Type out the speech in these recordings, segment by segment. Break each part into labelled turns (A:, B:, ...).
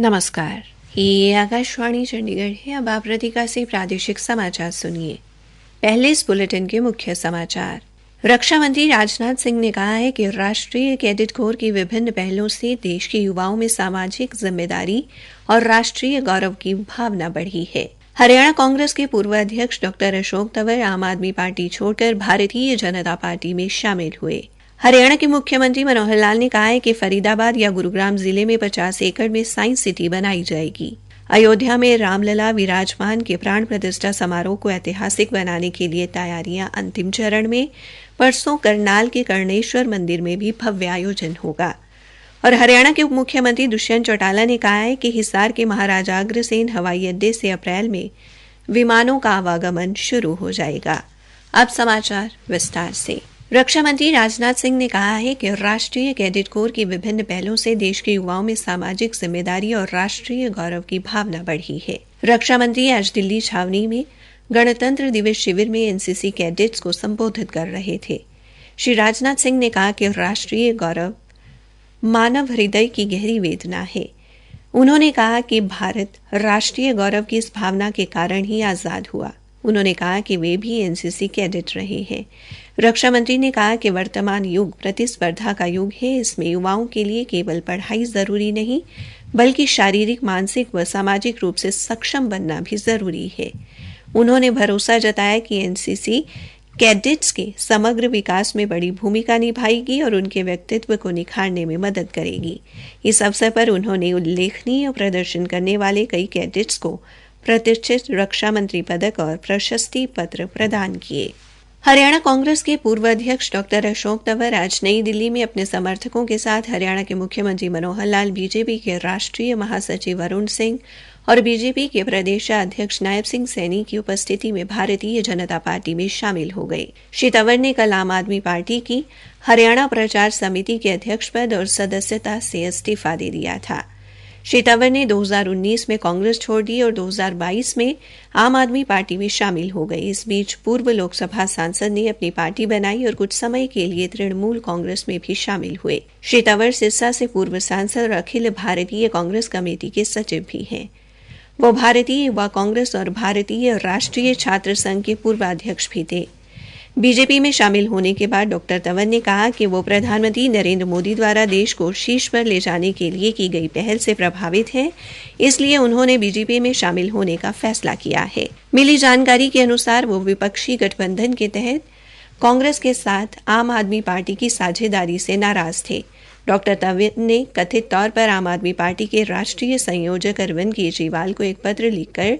A: नमस्कार, ये आकाशवाणी चंडीगढ़ है। अब आप रतिका से प्रादेशिक समाचार सुनिए। पहले इस बुलेटिन के मुख्य समाचार। रक्षा मंत्री राजनाथ सिंह ने कहा है कि राष्ट्रीय कैडेट कोर की विभिन्न पहलों से देश के युवाओं में सामाजिक जिम्मेदारी और राष्ट्रीय गौरव की भावना बढ़ी है। हरियाणा कांग्रेस के पूर्व अध्यक्ष डॉ अशोक तंवर आम आदमी पार्टी छोड़कर भारतीय जनता पार्टी में शामिल हुए। हरियाणा के मुख्यमंत्री मनोहर लाल ने कहा है कि फरीदाबाद या गुरुग्राम जिले में 50 एकड़ में साइंस सिटी बनाई जाएगी। अयोध्या में रामलला विराजमान के प्राण प्रतिष्ठा समारोह को ऐतिहासिक बनाने के लिए तैयारियां अंतिम चरण में। परसों करनाल के कर्णेश्वर मंदिर में भी भव्य आयोजन होगा। और हरियाणा के उप मुख्यमंत्री दुष्यंत चौटाला ने कहा है कि हिसार के महाराजा अग्रसेन हवाई अड्डे से अप्रैल में विमानों का आवागमन शुरू हो जाएगा। अब समाचार विस्तार से। रक्षा मंत्री राजनाथ सिंह ने कहा है कि राष्ट्रीय कैडेट कोर की विभिन्न पहलों से देश के युवाओं में सामाजिक जिम्मेदारी और राष्ट्रीय गौरव की भावना बढ़ी है। रक्षा मंत्री आज दिल्ली छावनी में गणतंत्र दिवस शिविर में एनसीसी कैडेट्स को संबोधित कर रहे थे। श्री राजनाथ सिंह ने कहा कि राष्ट्रीय गौरव मानव हृदय की गहरी वेदना है। उन्होंने कहा कि भारत राष्ट्रीय गौरव की इस भावना के कारण ही आजाद हुआ। उन्होंने कहा कि वे भी एनसीसी कैडेट रहे हैं। रक्षा मंत्री ने कहा कि वर्तमान युग प्रतिस्पर्धा का युग है। इसमें युवाओं के लिए केवल पढ़ाई जरूरी नहीं, बल्कि शारीरिक, मानसिक व सामाजिक रूप से सक्षम बनना भी जरूरी है। उन्होंने भरोसा जताया कि एनसीसी कैडेट्स के समग्र विकास में बड़ी भूमिका निभाएगी और उनके व्यक्तित्व को निखारने में मदद करेगी। इस अवसर पर उन्होंने उल्लेखनीय प्रदर्शन करने वाले कई कैडेट्स को प्रतिष्ठित रक्षा मंत्री पदक और प्रशस्ति पत्र प्रदान किए। हरियाणा कांग्रेस के पूर्व अध्यक्ष डॉ अशोक तंवर आज नई दिल्ली में अपने समर्थकों के साथ हरियाणा के मुख्यमंत्री मनोहर लाल, बीजेपी के राष्ट्रीय महासचिव अरुण सिंह और बीजेपी के प्रदेशाध्यक्ष नायब सिंह सैनी की उपस्थिति में भारतीय जनता पार्टी में शामिल हो गए। श्री तंवर ने कल आम आदमी पार्टी की हरियाणा प्रचार समिति के अध्यक्ष पद और सदस्यता से इस्तीफा दे दिया था। श्री तंवर ने 2019 में कांग्रेस छोड़ दी और 2022 में आम आदमी पार्टी में शामिल हो गए। इस बीच पूर्व लोकसभा सांसद ने अपनी पार्टी बनाई और कुछ समय के लिए तृणमूल कांग्रेस में भी शामिल हुए। श्री तंवर सिरसा से पूर्व सांसद और अखिल भारतीय कांग्रेस कमेटी के सचिव भी हैं। वो भारतीय युवा कांग्रेस और भारतीय राष्ट्रीय छात्र संघ के पूर्व अध्यक्ष भी थे। बीजेपी में शामिल होने के बाद डॉ तंवर ने कहा कि वो प्रधानमंत्री नरेंद्र मोदी द्वारा देश को शीर्ष पर ले जाने के लिए की गई पहल से प्रभावित हैं, इसलिए उन्होंने बीजेपी में शामिल होने का फैसला किया है। मिली जानकारी के अनुसार वो विपक्षी गठबंधन के तहत कांग्रेस के साथ आम आदमी पार्टी की साझेदारी से नाराज थे। डॉ तंवर ने कथित तौर पर आम आदमी पार्टी के राष्ट्रीय संयोजक अरविंद केजरीवाल को एक पत्र लिखकर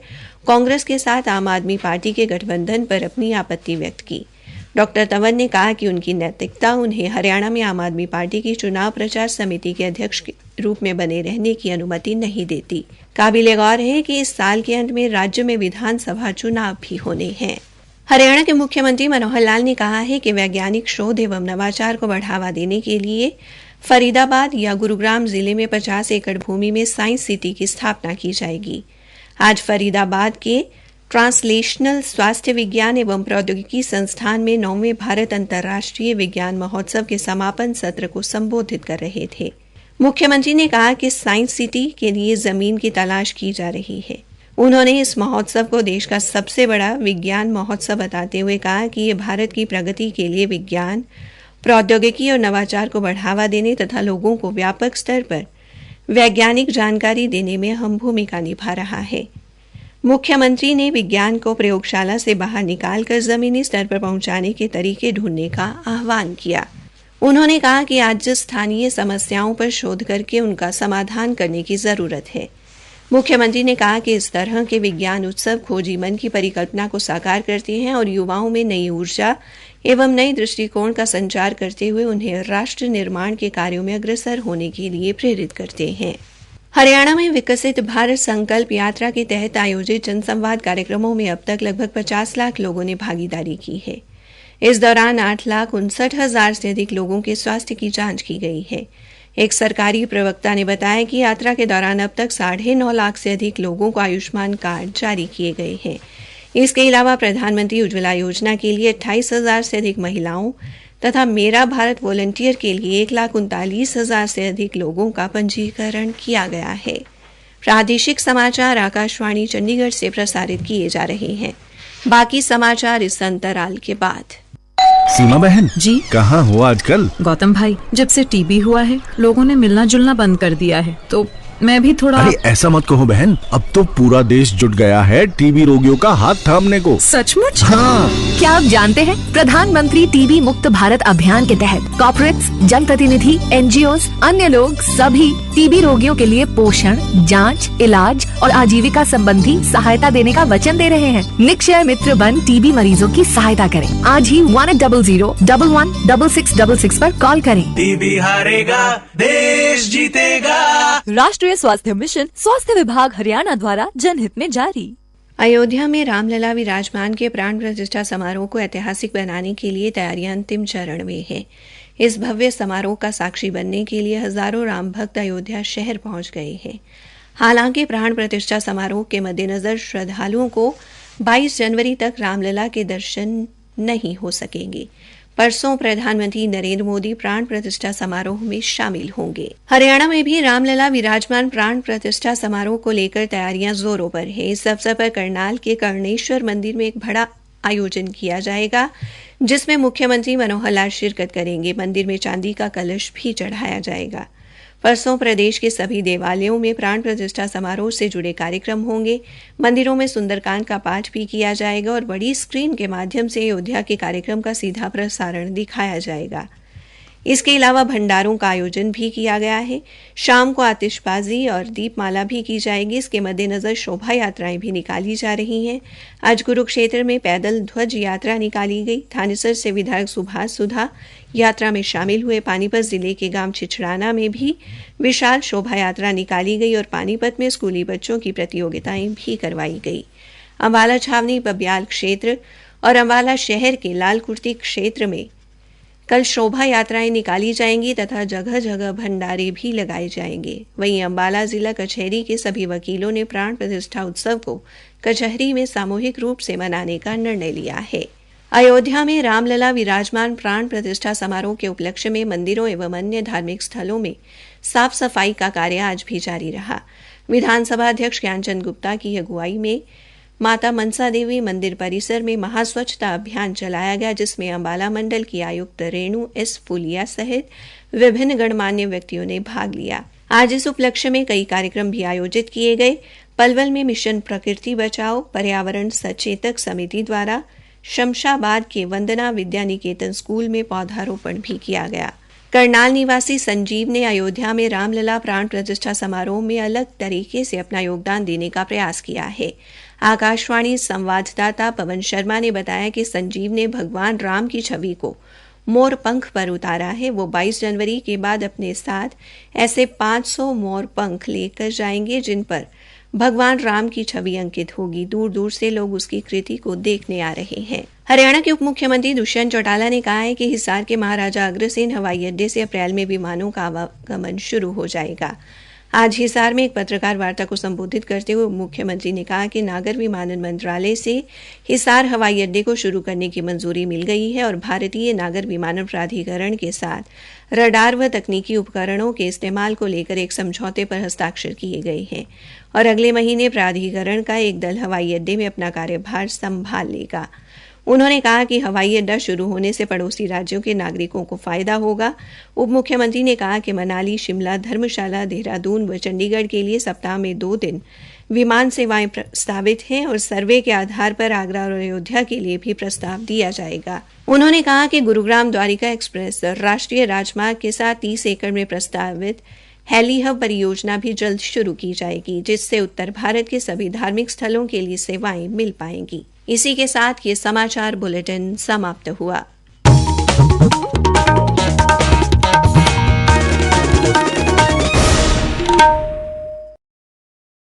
A: कांग्रेस के साथ आम आदमी पार्टी के गठबंधन पर अपनी आपत्ति व्यक्त की। डॉ तंवर ने कहा कि उनकी नैतिकता उन्हें हरियाणा में आम आदमी पार्टी की चुनाव प्रचार समिति के अध्यक्ष के रूप में बने रहने की अनुमति नहीं देती। काबिले गौर है कि इस साल के अंत में राज्य में विधानसभा चुनाव भी होने हैं। हरियाणा के मुख्यमंत्री मनोहर लाल ने कहा है कि वैज्ञानिक शोध एवं नवाचार को बढ़ावा देने के लिए फरीदाबाद या गुरुग्राम जिले में 50 एकड़ भूमि में साइंस सिटी की स्थापना की जाएगी। आज फरीदाबाद के ट्रांसलेशनल स्वास्थ्य विज्ञान एवं प्रौद्योगिकी संस्थान में 9वें भारत अंतर्राष्ट्रीय विज्ञान महोत्सव के समापन सत्र को संबोधित कर रहे थे। मुख्यमंत्री ने कहा कि साइंस सिटी के लिए जमीन की तलाश की जा रही है। उन्होंने इस महोत्सव को देश का सबसे बड़ा विज्ञान महोत्सव बताते हुए कहा कि यह भारत की प्रगति के लिए विज्ञान, प्रौद्योगिकी और नवाचार को बढ़ावा देने तथा लोगों को व्यापक स्तर पर वैज्ञानिक जानकारी देने में अहम भूमिका निभा रहा है। मुख्यमंत्री ने विज्ञान को प्रयोगशाला से बाहर निकालकर जमीनी स्तर पर पहुंचाने के तरीके ढूंढने का आह्वान किया। उन्होंने कहा कि आज स्थानीय समस्याओं पर शोध करके उनका समाधान करने की जरूरत है। मुख्यमंत्री ने कहा कि इस तरह के विज्ञान उत्सव खोजी मन की परिकल्पना को साकार करते हैं और युवाओं में नई ऊर्जा एवं नई दृष्टिकोण का संचार करते हुए उन्हें राष्ट्र निर्माण के कार्यों में अग्रसर होने के लिए प्रेरित करते हैं। हरियाणा में विकसित भारत संकल्प यात्रा के तहत आयोजित जनसंवाद कार्यक्रमों में अब तक लगभग 50 लाख लोगों ने भागीदारी की है। इस दौरान 8,59,000 से अधिक लोगों के स्वास्थ्य की जांच की गई है। एक सरकारी प्रवक्ता ने बताया कि यात्रा के दौरान अब तक 9.5 लाख से अधिक लोगों को आयुष्मान कार्ड जारी किए गए हैं। इसके अलावा प्रधानमंत्री उज्ज्वला योजना के लिए 28,000 से अधिक महिलाओं तथा मेरा भारत वॉलंटियर के लिए 1,39,000 से अधिक लोगों का पंजीकरण किया गया है। प्रादेशिक समाचार आकाशवाणी चंडीगढ़ से प्रसारित किए जा रहे हैं। बाकी समाचार इस अंतराल के बाद।
B: सीमा बहन
C: जी,
B: कहाँ हो आजकल?
C: गौतम भाई, जब से टीबी हुआ है लोगों ने मिलना जुलना बंद कर दिया है, तो मैं भी थोड़ा।
B: अरे ऐसा मत कहो बहन, अब तो पूरा देश जुट गया है टीबी रोगियों का हाथ थामने को।
C: सचमुच?
B: हाँ।
D: क्या आप जानते हैं प्रधानमंत्री टीबी मुक्त भारत अभियान के तहत कॉर्पोरेट्स, जनप्रतिनिधि, एनजीओ, अन्य लोग सभी टीबी रोगियों के लिए पोषण, जांच, इलाज और आजीविका संबंधी सहायता देने का वचन दे रहे हैं। निक्षय मित्र बन टीबी मरीजों की सहायता करें। आज ही 1800-11-6666 पर कॉल करें।
E: टीबी हारेगा, देश जीतेगा।
D: राष्ट्रीय स्वास्थ्य मिशन, स्वास्थ्य विभाग हरियाणा द्वारा जनहित में जारी।
A: अयोध्या में रामलला विराजमान के प्राण प्रतिष्ठा समारोह को ऐतिहासिक बनाने के लिए तैयारियां अंतिम चरण में हैं। इस भव्य समारोह का साक्षी बनने के लिए हजारों राम भक्त अयोध्या शहर पहुंच गए हैं। हालांकि प्राण प्रतिष्ठा समारोह के मद्देनजर श्रद्धालुओं को 22 जनवरी तक रामलला के दर्शन नहीं हो सकेंगे। परसों प्रधानमंत्री नरेंद्र मोदी प्राण प्रतिष्ठा समारोह में शामिल होंगे। हरियाणा में भी रामलला विराजमान प्राण प्रतिष्ठा समारोह को लेकर तैयारियां जोरों पर है। इस अवसर पर करनाल के कर्णेश्वर मंदिर में एक बड़ा आयोजन किया जाएगा, जिसमें मुख्यमंत्री मनोहर लाल शिरकत करेंगे। मंदिर में चांदी का कलश भी चढ़ाया जाएगा। परसों प्रदेश के सभी देवालयों में प्राण प्रतिष्ठा समारोह से जुड़े कार्यक्रम होंगे। मंदिरों में सुंदरकांड का पाठ भी किया जाएगा और बड़ी स्क्रीन के माध्यम से अयोध्या के कार्यक्रम का सीधा प्रसारण दिखाया जाएगा। इसके अलावा भंडारों का आयोजन भी किया गया है। शाम को आतिशबाजी और दीपमाला भी की जाएगी। इसके मद्देनजर शोभा यात्राएं भी निकाली जा रही हैं। आज कुरुक्षेत्र में पैदल ध्वज यात्रा निकाली गई। थानेसर से विधायक सुभाष सुधा यात्रा में शामिल हुए। पानीपत जिले के गांव छिछड़ाना में भी विशाल शोभा यात्रा निकाली गई और पानीपत में स्कूली बच्चों की प्रतियोगिताएं भी करवाई गई। अंबाला छावनी, बब्याल क्षेत्र और अंबाला शहर के लालकुर्ती क्षेत्र में कल शोभा यात्राएं निकाली जाएंगी तथा जगह जगह भंडारे भी लगाए जाएंगे। वहीं अंबाला जिला कचहरी के सभी वकीलों ने प्राण प्रतिष्ठा उत्सव को कचहरी में सामूहिक रूप से मनाने का निर्णय लिया है। अयोध्या में रामलला विराजमान प्राण प्रतिष्ठा समारोह के उपलक्ष्य में मंदिरों एवं अन्य धार्मिक स्थलों में साफ सफाई का कार्य आज भी जारी रहा। विधानसभा अध्यक्ष ज्ञानचंद गुप्ता की अगुवाई में माता मनसा देवी मंदिर परिसर में महास्वच्छता अभियान चलाया गया, जिसमें अंबाला मंडल की आयुक्त रेणु एस फुलिया सहित विभिन्न गणमान्य व्यक्तियों ने भाग लिया। आज इस उपलक्ष्य में कई कार्यक्रम भी आयोजित किए गए। पलवल में मिशन प्रकृति बचाओ पर्यावरण सचेतक समिति द्वारा शमशाबाद के वंदना विद्या निकेतन स्कूल में पौधारोपण भी किया गया। करनाल निवासी संजीव ने अयोध्या में रामलला प्राण प्रतिष्ठा समारोह में अलग तरीके से अपना योगदान देने का प्रयास किया है। आकाशवाणी संवाददाता पवन शर्मा ने बताया कि संजीव ने भगवान राम की छवि को मोर पंख पर उतारा है। वो 22 जनवरी के बाद अपने साथ ऐसे 500 मोर पंख लेकर जाएंगे जिन पर भगवान राम की छवि अंकित होगी। दूर दूर से लोग उसकी कृति को देखने आ रहे हैं। हरियाणा के उप मुख्यमंत्री दुष्यंत चौटाला ने कहा है कि हिसार के महाराजा अग्रसेन हवाई अड्डे से अप्रैल में विमानों का आवागमन शुरू हो जाएगा। आज हिसार में एक पत्रकार वार्ता को संबोधित करते हुए मुख्यमंत्री ने कहा कि नागर विमानन मंत्रालय से हिसार हवाई अड्डे को शुरू करने की मंजूरी मिल गई है और भारतीय नागर विमानन प्राधिकरण के साथ रडार व तकनीकी उपकरणों के इस्तेमाल को लेकर एक समझौते पर हस्ताक्षर किए गए हैं और अगले महीने प्राधिकरण का एक दल हवाई अड्डे में अपना कार्यभार संभाल लेगा। उन्होंने कहा कि हवाई अड्डा शुरू होने से पड़ोसी राज्यों के नागरिकों को फायदा होगा। उप मुख्यमंत्री ने कहा कि मनाली, शिमला, धर्मशाला, देहरादून व चंडीगढ़ के लिए सप्ताह में 2 दिन विमान सेवाएं प्रस्तावित हैं और सर्वे के आधार पर आगरा और अयोध्या के लिए भी प्रस्ताव दिया जाएगा। उन्होंने कहा कि गुरुग्राम द्वारिका एक्सप्रेस राष्ट्रीय राजमार्ग के साथ 30 एकड़ में प्रस्तावित हेली हब परियोजना भी जल्द शुरू की जाएगी, जिससे उत्तर भारत के सभी धार्मिक स्थलों के लिए सेवाएं मिल पाएंगी। इसी के साथ ये समाचार बुलेटिन समाप्त हुआ।